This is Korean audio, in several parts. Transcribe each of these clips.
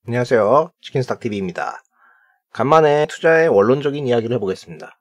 안녕하세요. 치킨스탁TV입니다. 간만에 투자의 원론적인 이야기를 해보겠습니다.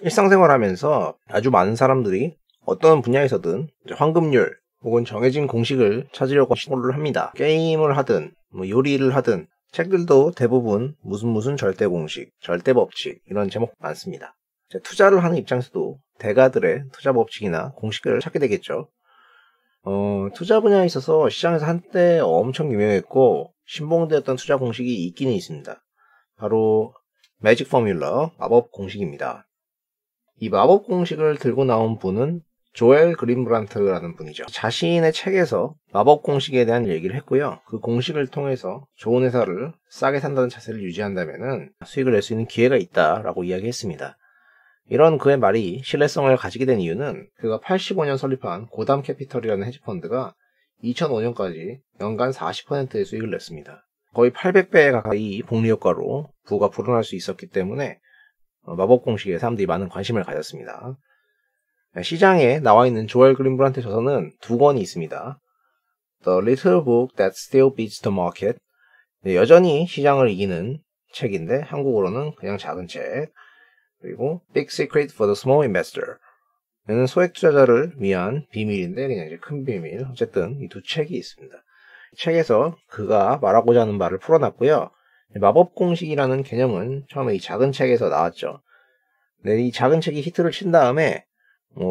일상생활 하면서 아주 많은 사람들이 어떤 분야에서든 황금률 혹은 정해진 공식을 찾으려고 시도를 합니다. 게임을 하든 요리를 하든 책들도 대부분 무슨 절대 공식, 절대 법칙 이런 제목 많습니다. 투자를 하는 입장에서도 대가들의 투자 법칙이나 공식을 찾게 되겠죠. 투자 분야에 있어서 시장에서 한때 엄청 유명했고 신봉되었던 투자 공식이 있기는 있습니다. 바로 매직 포뮬러, 마법 공식입니다. 이 마법 공식을 들고 나온 분은 조엘 그린브란트라는 분이죠. 자신의 책에서 마법 공식에 대한 얘기를 했고요. 그 공식을 통해서 좋은 회사를 싸게 산다는 자세를 유지한다면 수익을 낼 수 있는 기회가 있다라고 이야기했습니다. 이런 그의 말이 신뢰성을 가지게 된 이유는 그가 85년 설립한 고담 캐피털이라는 헤지펀드가 2005년까지 연간 40%의 수익을 냈습니다. 거의 800배 가까이 복리 효과로 부가 불어날 수 있었기 때문에 마법 공식에 사람들이 많은 관심을 가졌습니다. 시장에 나와 있는 조엘 그린브란트 저서는 2권이 있습니다. The Little Book That Still Beats the Market, 여전히 시장을 이기는 책인데 한국어로는 그냥 작은 책, 그리고 Big Secret for the Small Investor, 얘는 소액 투자자를 위한 비밀인데 그냥 이제 큰 비밀. 어쨌든 이 두 책이 있습니다. 책에서 그가 말하고자 하는 말을 풀어놨고요. 마법 공식이라는 개념은 처음에 이 작은 책에서 나왔죠. 근데 이 작은 책이 히트를 친 다음에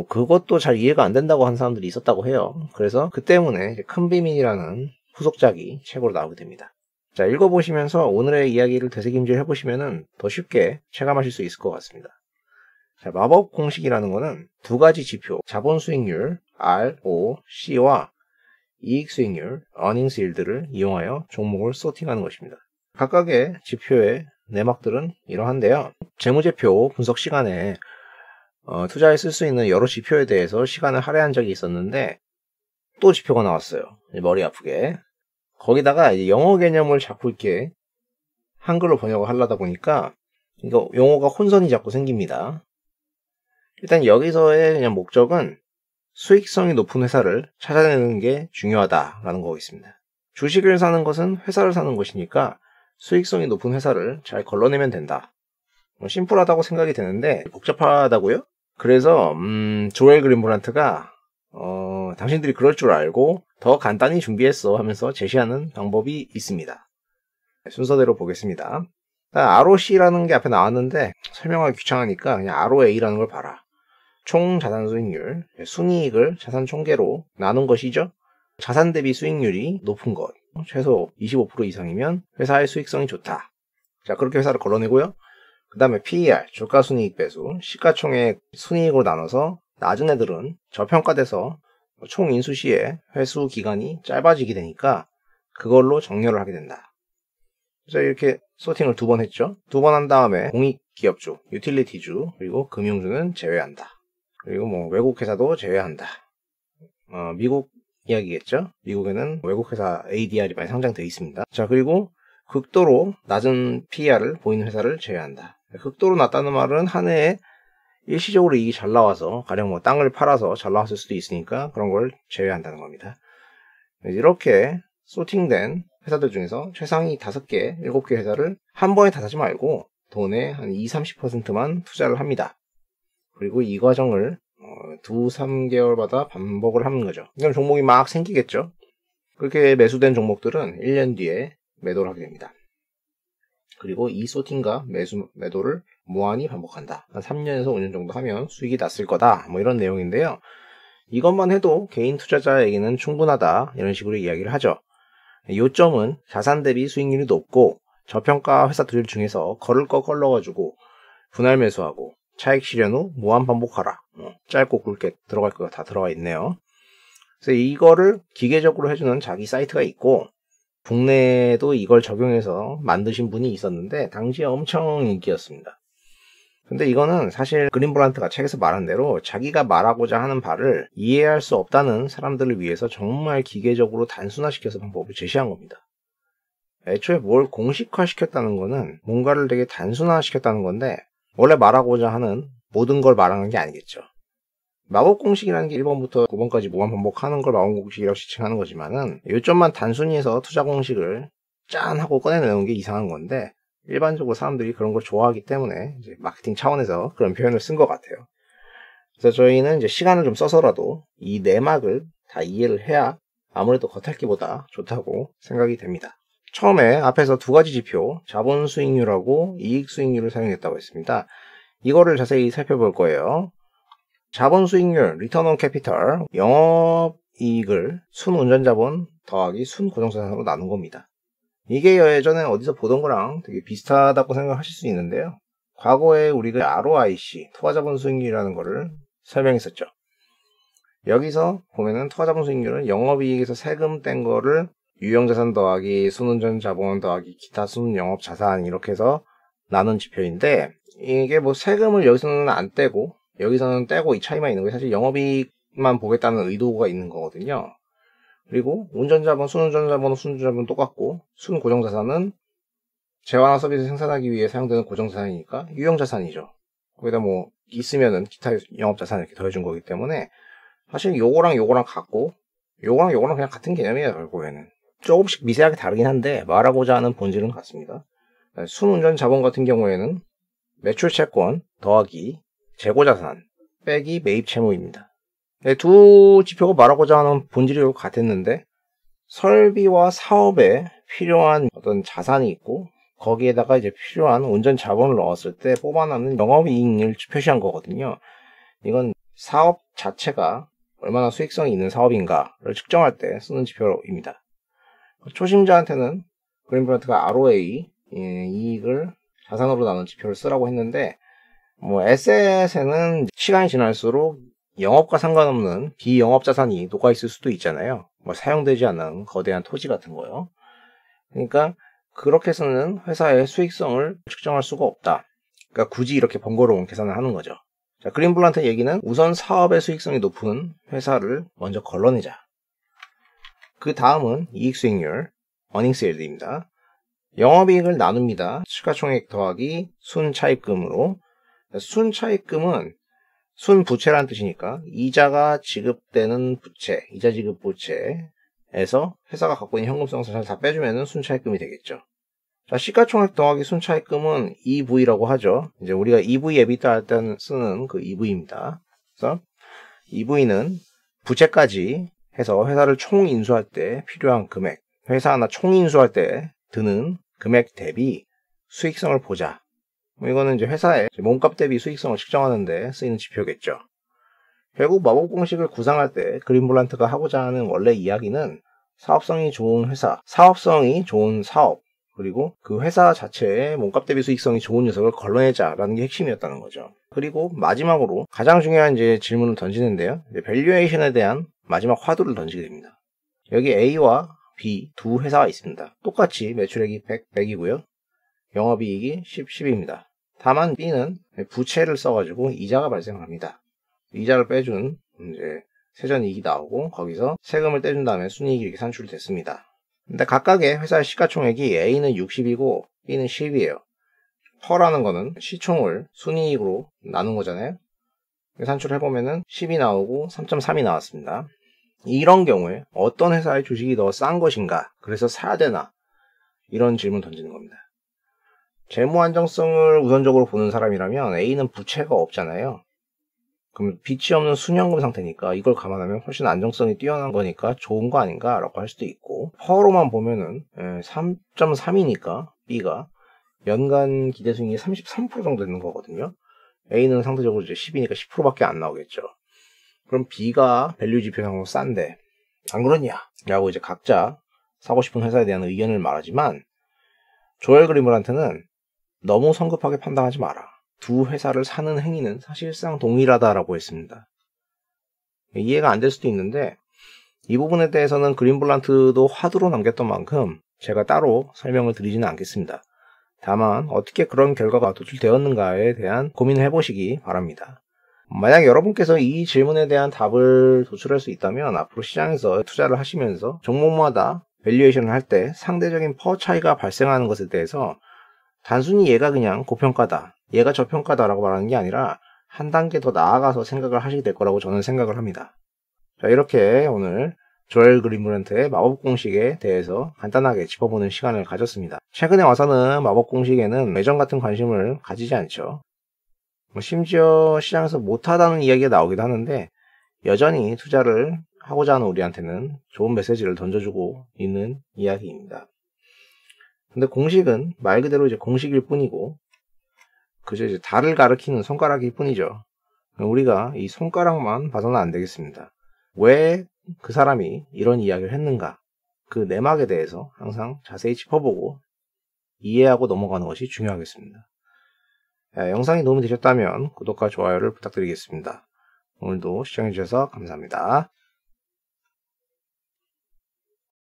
그것도 잘 이해가 안 된다고 한 사람들이 있었다고 해요. 그래서 그 때문에 이제 큰 비밀이라는 후속작이 책으로 나오게 됩니다. 자, 읽어보시면서 오늘의 이야기를 되새김질 해보시면 더 쉽게 체감하실 수 있을 것 같습니다. 자, 마법 공식이라는 거는 두 가지 지표, 자본 수익률 ROC와 이익 수익률 earnings yield를 이용하여 종목을 소팅하는 것입니다. 각각의 지표의 내막들은 이러한데요. 재무제표 분석 시간에 투자에 쓸 수 있는 여러 지표에 대해서 시간을 할애한 적이 있었는데 또 지표가 나왔어요. 머리 아프게. 거기다가 이제 영어 개념을 자꾸 이렇게 한글로 번역을 하려다 보니까 이거 용어가 혼선이 자꾸 생깁니다. 일단 여기서의 그냥 목적은 수익성이 높은 회사를 찾아내는 게 중요하다라는 거겠습니다. 주식을 사는 것은 회사를 사는 것이니까 수익성이 높은 회사를 잘 걸러내면 된다. 심플하다고 생각이 되는데 복잡하다고요? 그래서 조엘 그린브란트가 당신들이 그럴 줄 알고 더 간단히 준비했어 하면서 제시하는 방법이 있습니다. 순서대로 보겠습니다. ROC라는 게 앞에 나왔는데 설명하기 귀찮으니까 그냥 ROA라는 걸 봐라. 총 자산 수익률, 순이익을 자산 총계로 나눈 것이죠. 자산 대비 수익률이 높은 것, 최소 25% 이상이면 회사의 수익성이 좋다. 자, 그렇게 회사를 걸러내고요. 그 다음에 PER, 주가순이익 배수, 시가총액 순이익으로 나눠서 낮은 애들은 저평가돼서 총 인수 시에 회수 기간이 짧아지게 되니까 그걸로 정렬을 하게 된다. 그래서 이렇게 소팅을 2번 했죠. 2번 한 다음에 공익기업주, 유틸리티주, 그리고 금융주는 제외한다. 그리고 외국 회사도 제외한다. 미국 이야기겠죠. 미국에는 외국 회사 ADR이 많이 상장되어 있습니다. 자, 그리고 극도로 낮은 PER을 보이는 회사를 제외한다. 극도로 낮다는 말은 한 해에 일시적으로 이익이 잘 나와서 가령 땅을 팔아서 잘 나왔을 수도 있으니까 그런 걸 제외한다는 겁니다. 이렇게 소팅된 회사들 중에서 최상위 5개, 7개 회사를 한 번에 다 사지 말고 돈의 한 20-30%만 투자를 합니다. 그리고 이 과정을 2-3개월마다 반복을 하는 거죠. 그럼 종목이 막 생기겠죠. 그렇게 매수된 종목들은 1년 뒤에 매도를 하게 됩니다. 그리고 이 소팅과 매도를 무한히 반복한다. 한 3년에서 5년 정도 하면 수익이 났을 거다. 이런 내용인데요. 이것만 해도 개인 투자자에게는 충분하다. 이런 식으로 이야기를 하죠. 요점은 자산 대비 수익률이 높고 저평가 회사들 중에서 걸을 거 걸러가지고 분할 매수하고 차익 실현 후 무한 반복하라. 짧고 굵게 들어갈 거가 다 들어가 있네요. 그래서 이거를 기계적으로 해주는 자기 사이트가 있고 국내에도 이걸 적용해서 만드신 분이 있었는데 당시에 엄청 인기였습니다. 근데 이거는 사실 그린브란트가 책에서 말한 대로 자기가 말하고자 하는 바를 이해할 수 없다는 사람들을 위해서 정말 기계적으로 단순화시켜서 방법을 제시한 겁니다. 애초에 뭘 공식화시켰다는 거는 뭔가를 되게 단순화시켰다는 건데 원래 말하고자 하는 모든 걸 말하는 게 아니겠죠. 마법 공식이라는 게 1번부터 9번까지 무한 반복하는 걸 마법 공식이라고 지칭하는 거지만은 요점만 단순히 해서 투자 공식을 짠 하고 꺼내내는 게 이상한 건데 일반적으로 사람들이 그런 걸 좋아하기 때문에 이제 마케팅 차원에서 그런 표현을 쓴 것 같아요. 그래서 저희는 이제 시간을 좀 써서라도 이 내막을 다 이해를 해야 아무래도 겉핥기보다 좋다고 생각이 됩니다. 처음에 앞에서 두 가지 지표, 자본 수익률하고 이익 수익률을 사용했다고 했습니다. 이거를 자세히 살펴볼 거예요. 자본 수익률, Return on Capital, 영업이익을 순운전자본 더하기 순고정자산으로 나눈 겁니다. 이게 예전에 어디서 보던 거랑 되게 비슷하다고 생각하실 수 있는데요. 과거에 우리가 ROIC, 투자자본 수익률이라는 거를 설명했었죠. 여기서 보면은 투자자본 수익률은 영업이익에서 세금 뗀 거를 유형자산 더하기 순운전자본 더하기 기타 순영업자산 이렇게 해서 나눈 지표인데, 이게 뭐 세금을 여기서는 안 떼고 여기서는 떼고 이 차이만 있는 거예요. 사실 영업이익만 보겠다는 의도가 있는 거거든요. 그리고 운전자본, 순운전자본은 똑같고 순고정자산은 재화나 서비스 생산하기 위해 사용되는 고정자산이니까 유형자산이죠. 거기다 뭐 있으면은 기타 영업자산 이렇게 더해준 거기 때문에 사실 요거랑 요거랑 같고 요거랑 요거랑 그냥 같은 개념이에요. 결국에는 조금씩 미세하게 다르긴 한데 말하고자 하는 본질은 같습니다. 순운전자본 같은 경우에는 매출채권 더하기 재고자산 빼기 매입채무입니다. 두 지표가 말하고자 하는 본질이 같았는데 설비와 사업에 필요한 어떤 자산이 있고 거기에다가 이제 필요한 운전 자본을 넣었을 때 뽑아나는 영업이익을 표시한 거거든요. 이건 사업 자체가 얼마나 수익성이 있는 사업인가를 측정할 때 쓰는 지표입니다. 초심자한테는 그린블란트가 ROA, 이익을 자산으로 나눈 지표를 쓰라고 했는데, 뭐 에셋에는 시간이 지날수록 영업과 상관없는 비영업 자산이 녹아 있을 수도 있잖아요. 뭐 사용되지 않는 거대한 토지 같은 거요. 그러니까 그렇게 해서는 회사의 수익성을 측정할 수가 없다. 그러니까 굳이 이렇게 번거로운 계산을 하는 거죠. 자, 그린블란트 얘기는 우선 사업의 수익성이 높은 회사를 먼저 걸러내자. 그 다음은 이익 수익률, earnings yield입니다. 영업이익을 나눕니다. 시가총액 더하기 순차입금으로. 순차입금은 순부채라는 뜻이니까 이자가 지급되는 부채, 이자 지급 부채에서 회사가 갖고 있는 현금성을 다 빼주면 순차입금이 되겠죠. 자, 시가총액 더하기 순차입금은 EV라고 하죠. 이제 우리가 EV, EBITDA 할 때는 쓰는 그 EV입니다. 그래서 EV는 부채까지 해서 회사를 총 인수할 때 필요한 금액, 회사 하나 총 인수할 때 드는 금액 대비 수익성을 보자. 이거는 이제 회사의 몸값 대비 수익성을 측정하는 데 쓰이는 지표겠죠. 결국 마법 공식을 구상할 때 그린블란트가 하고자 하는 원래 이야기는 사업성이 좋은 회사, 사업성이 좋은 사업, 그리고 그 회사 자체의 몸값 대비 수익성이 좋은 녀석을 걸러내자라는 게 핵심이었다는 거죠. 그리고 마지막으로 가장 중요한 이제 질문을 던지는데요. 밸류에이션에 대한 마지막 화두를 던지게 됩니다. 여기 A와 B 두 회사가 있습니다. 똑같이 매출액이 100이고요. 영업이익이 10입니다. 다만 B는 부채를 써가지고 이자가 발생합니다. 이자를 빼준 이제 세전이익이 나오고 거기서 세금을 떼준 다음에 순이익이 이렇게 산출됐습니다. 근데 각각의 회사의 시가총액이 A는 60이고 B는 10이에요. 퍼라는 거는 시총을 순이익으로 나눈 거잖아요. 산출해보면은 10이 나오고 3.3이 나왔습니다. 이런 경우에 어떤 회사의 주식이 더 싼 것인가? 그래서 사야 되나? 이런 질문 던지는 겁니다. 재무 안정성을 우선적으로 보는 사람이라면 A는 부채가 없잖아요. 그럼 빚이 없는 순현금 상태니까 이걸 감안하면 훨씬 안정성이 뛰어난 거니까 좋은 거 아닌가 라고 할 수도 있고, 퍼로만 보면은 3.3이니까 B가 연간 기대수익이 33% 정도 되는 거거든요. A는 상대적으로 이제 10이니까 10%밖에 안 나오겠죠. 그럼 B가 밸류 지표상으로 싼데 안 그러냐? 라고 이제 각자 사고 싶은 회사에 대한 의견을 말하지만, 조엘 그린블란트는 너무 성급하게 판단하지 마라. 두 회사를 사는 행위는 사실상 동일하다라고 했습니다. 이해가 안 될 수도 있는데 이 부분에 대해서는 그린블란트도 화두로 남겼던 만큼 제가 따로 설명을 드리지는 않겠습니다. 다만 어떻게 그런 결과가 도출되었는가에 대한 고민을 해보시기 바랍니다. 만약 여러분께서 이 질문에 대한 답을 도출할 수 있다면 앞으로 시장에서 투자를 하시면서 종목마다 밸류에이션을 할 때 상대적인 퍼 차이가 발생하는 것에 대해서 단순히 얘가 그냥 고평가다, 얘가 저평가다라고 말하는 게 아니라 한 단계 더 나아가서 생각을 하시게 될 거라고 저는 생각을 합니다. 자, 이렇게 오늘 조엘 그린브란트의 마법 공식에 대해서 간단하게 짚어보는 시간을 가졌습니다. 최근에 와서는 마법 공식에는 예전 같은 관심을 가지지 않죠. 심지어 시장에서 못하다는 이야기가 나오기도 하는데 여전히 투자를 하고자 하는 우리한테는 좋은 메시지를 던져주고 있는 이야기입니다. 근데 공식은 말 그대로 이제 공식일 뿐이고 그저 이제 달을 가리키는 손가락일 뿐이죠. 우리가 이 손가락만 봐서는 안 되겠습니다. 왜 그 사람이 이런 이야기를 했는가? 그 내막에 대해서 항상 자세히 짚어보고 이해하고 넘어가는 것이 중요하겠습니다. 영상이 도움이 되셨다면 구독과 좋아요를 부탁드리겠습니다. 오늘도 시청해주셔서 감사합니다.